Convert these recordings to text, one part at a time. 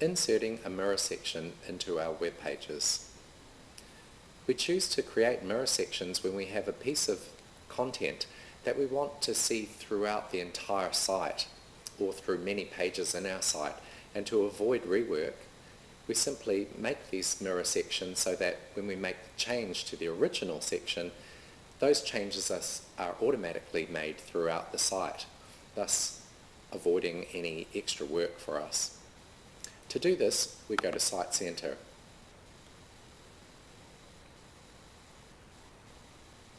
inserting a mirror section into our web pages. We choose to create mirror sections when we have a piece of content that we want to see throughout the entire site or through many pages in our site, and to avoid rework, we simply make these mirror sections so that when we make the change to the original section, those changes are automatically made throughout the site, thus avoiding any extra work for us. To do this, we go to Site Center.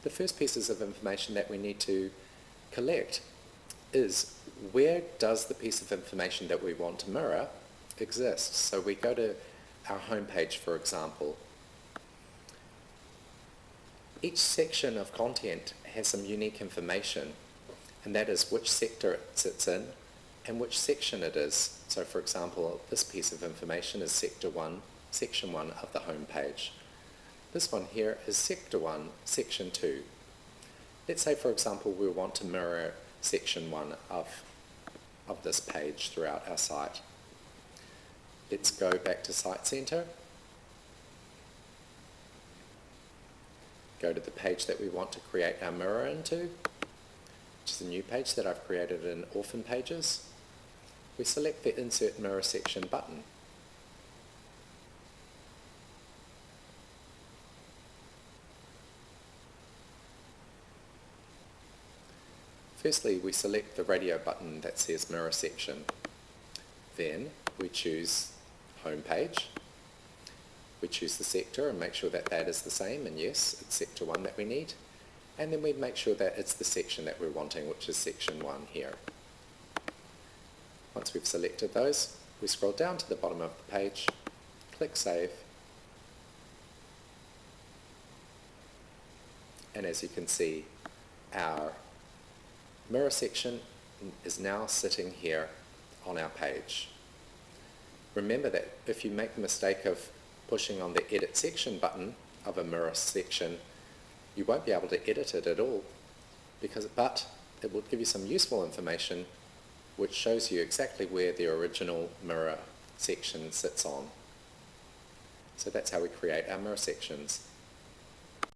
The first pieces of information that we need to collect is, where does the piece of information that we want to mirror exist? So we go to our home page, for example. Each section of content has some unique information, and that is which sector it sits in and which section it is. So for example, this piece of information is Sector 1, Section 1 of the home page. This one here is Sector 1, Section 2. Let's say, for example, we want to mirror Section 1 of this page throughout our site. Let's go back to Site Center. Go to the page that we want to create our mirror into, which is a new page that I've created in Orphan Pages. We select the Insert Mirror Section button. Firstly, we select the radio button that says Mirror Section. Then we choose Home Page. We choose the sector and make sure that that is the same, and yes, it's Sector 1 that we need. And then we make sure that it's the section that we're wanting, which is Section 1 here. Once we've selected those, we scroll down to the bottom of the page, click Save, and as you can see, our mirror section is now sitting here on our page. Remember that if you make the mistake of pushing on the Edit Section button of a mirror section, you won't be able to edit it at all, but it will give you some useful information which shows you exactly where the original mirror section sits on. So that's how we create our mirror sections.